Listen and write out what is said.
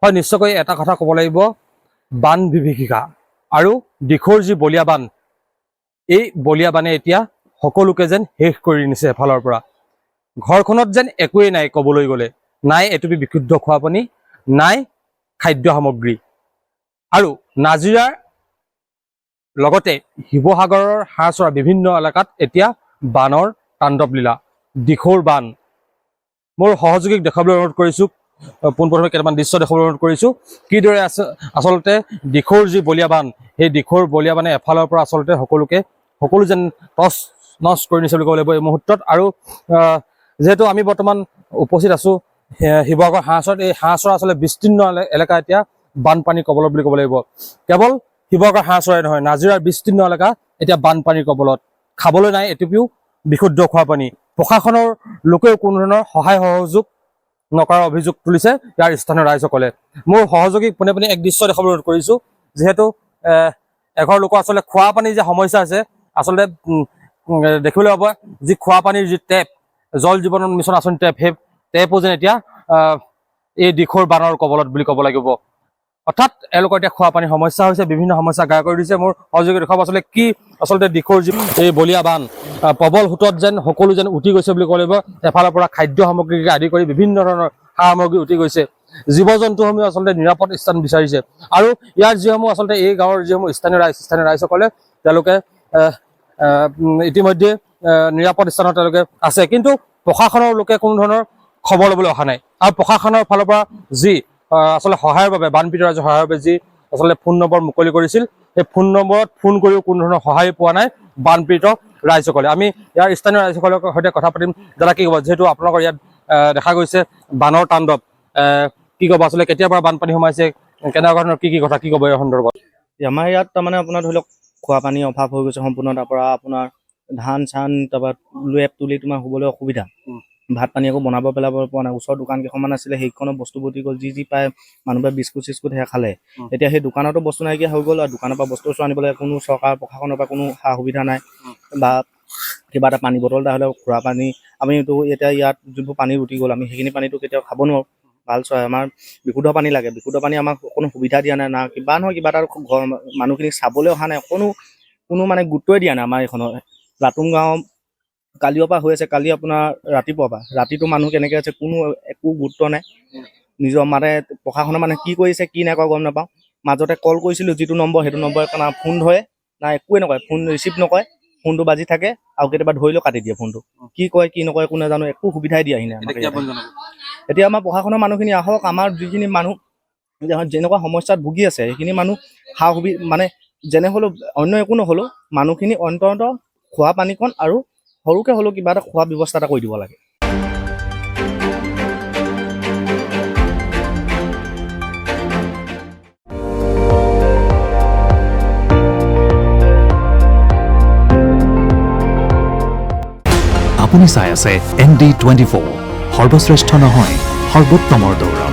হয় নিশ্চয়কৈ এটা কথা ক'ব লাগিব বান বিভীষিকা আৰু দিখৌৰ যি বলীয়া বান এই বলীয়া বানে এতিয়া সকলোকে যেন শেষ কৰি নিছে এফালৰ পৰা ঘৰখনত যেন একোৱেই নাই ক'বলৈ গ'লে নাই এটুপি বিশুদ্ধ খোৱা পানী নাই খাদ্য সামগ্ৰী আৰু নাজিৰাৰ লগতে শিৱসাগৰৰ হাঁহচৰা বিভিন্ন এলেকাত এতিয়া বানৰ তাণ্ডৱ লীলা দিখৌৰ বান মোৰ সহযোগীক দেখাবলৈ অনুৰোধ কৰিছোঁ পোনপ্ৰথমে কেইটামান দৃশ্য দেখাবলৈ অনুৰোধ কৰিছোঁ কিদৰে আচলতে দিখৌৰ যি বলীয়া বান সেই দিখৌৰ বলীয়া বানে এফালৰ পৰা আচলতে সকলো যেন টচ নচ কৰি নিছে বুলি ক'ব লাগিব এই মুহূৰ্তত আৰু যেহেতু আমি বৰ্তমান উপস্থিত আছোঁ শিৱসাগৰ হাঁহচৰাত এই হাঁহচৰা আচলতে বিস্তীৰ্ণ এলেকা এতিয়া বানপানীৰ কবলত বুলি ক'ব লাগিব কেৱল শিৱসাগৰ হাঁহচৰাই নহয় নাজিৰাৰ বিস্তীৰ্ণ এলেকা এতিয়া বানপানীৰ কবলত খাবলৈ নাই এটুপিও বিশুদ্ধ খোৱা পানী প্ৰশাসনৰ লোকেও কোনো ধৰণৰ সহায় সহযোগ নকৰাৰ অভিযোগ তুলিছে ইয়াৰ স্থানীয় ৰাইজসকলে মোৰ সহযোগীক পোনে পোনে এক দৃশ্য দেখাবলৈ অনুৰোধ কৰিছোঁ যিহেতু এঘৰ লোকৰ আচলতে খোৱা পানীৰ যে সমস্যা আছে আচলতে দেখিবলৈ পাব যি খোৱা পানীৰ যি টেপ জল জীৱন মিছন আঁচনি টেপ সেই টেপো যেন এতিয়া এই দিখৌৰ বানৰ কবলত বুলি ক'ব লাগিব অৰ্থাৎ এওঁলোকৰ এতিয়া খোৱা পানীৰ সমস্যা হৈছে বিভিন্ন সমস্যা গায় কৰি দিছে মোৰ সহযোগী দেখাব আচলতে দিখৌৰ যি এই বলীয়া বান প্ৰবল সোঁতত যেন সকলো যেন উটি গৈছে বুলি ক'ব লাগিব এফালৰ পৰা খাদ্য সামগ্ৰীকে আদি কৰি বিভিন্ন ধৰণৰ সা সামগ্ৰী উটি গৈছে জীৱ জন্তুসমূহে আচলতে নিৰাপদ স্থান বিচাৰিছে আৰু ইয়াৰ যিসমূহ আচলতে এই গাঁৱৰ যিসমূহ স্থানীয় ৰাইজসকলে তেওঁলোকে ইতিমধ্যে নিৰাপদ স্থানত তেওঁলোকে আছে কিন্তু প্ৰশাসনৰ লোকে কোনো ধৰণৰ খবৰ ল'বলৈ অহা নাই আৰু প্ৰশাসনৰ ফালৰ পৰা যি আচলতে সহায়ৰ বাবে বানপীড়িত ৰাইজৰ সহায়ৰ বাবে যি আচলতে ফোন নম্বৰ মুকলি কৰিছিল সেই ফোন নম্বৰত ফোন কৰিও কোনো ধৰণৰ সহায় পোৱা নাই বানপীড়িত ৰাইজসকলে আমি ইয়াৰ স্থানীয় ৰাইজসকলৰ সৈতে কথা পাতিম দাদা কি ক'ব যিহেতু আপোনালোকৰ ইয়াত দেখা গৈছে বানৰ তাণ্ডৱ কি ক'ব আচলতে কেতিয়াৰ পৰা বানপানী সোমাইছে কেনেকুৱা ধৰণৰ কি কথা কি ক'ব এই সন্দৰ্ভত আমাৰ ইয়াত তাৰমানে আপোনাৰ ধৰি লওক খোৱা পানীৰ অভাৱ হৈ গৈছে সম্পূৰ্ণ তাৰ পৰা আপোনাৰ ধান চান তাৰপৰা তুলি তোমাৰ শুবলৈ অসুবিধা ভাত পানী একো বনাব পেলাব পৰা নাই ওচৰৰ দোকান কেইখনমান আছিলে সেইখনৰ বস্তু বতি গ'ল যি পায় মানুহে বিস্কুট চিস্কুট সেয়া খালে এতিয়া সেই দোকানতো বস্তু নাইকিয়া হৈ গ'ল আৰু দোকানৰ পৰা বস্তু আনিবলৈ কোনো চৰকাৰ প্ৰশাসনৰ পৰা কোনো সা সুবিধা নাই বা কিবা এটা পানী বটল এটা হ'লেও খোৱা পানী আমিতো এতিয়া ইয়াত যোনবোৰ পানী উঠি গ'ল আমি সেইখিনি পানীটো কেতিয়াও খাব নোৱাৰোঁ ভাল চয় আমাৰ বিশুদ্ধ পানী লাগে বিশুদ্ধ পানী আমাক কোনো সুবিধা দিয়া নাই না কিবা নহয় কিবা এটা ঘৰ মানুহখিনিক চাবলৈ অহা নাই কোনো মানে গুৰুত্বই দিয়া নাই আমাৰ এইখনৰ লাটুম গাঁও কালিৰ পৰা হৈ আছে কালি আপোনাৰ ৰাতিপুৱাৰ পৰা ৰাতিটো মানুহ কেনেকৈ আছে কোনো একো গুৰুত্ব নাই নিজৰ মানে প্ৰশাসনৰ মানে কি কৰিছে কি নাই কৰা গম নাপাওঁ মাজতে কল কৰিছিলোঁ যিটো নম্বৰ সেইটো নম্বৰ না ফোন ধৰে না একোৱে নকয় ফোন ৰিচিভ নকৰে ফোনটো বাজি থাকে আৰু কেতিয়াবা ধৰিলেও কাটি দিয়ে ফোনটো কি কয় কি নকয় একো নাজানো একো সুবিধাই দিয়াহি নাই এতিয়া আমাৰ প্ৰশাসনৰ মানুহখিনি আহক আমাৰ যিখিনি মানুহ যেনেকুৱা সমস্যাত ভুগি আছে সেইখিনি মানুহ সা সুবিধা মানে যেনে হ'লেও অন্য একো নহ'লেও মানুহখিনি অন্ততঃ খোৱা পানীকণ আৰু সৰুকৈ হ'লেও কিবা এটা খোৱা ব্যৱস্থা এটা কৰি দিব লাগে আপুনি চাই আছে ND24 সৰ্বশ্ৰেষ্ঠ নহয় সৰ্বোত্তমৰ দৌৰ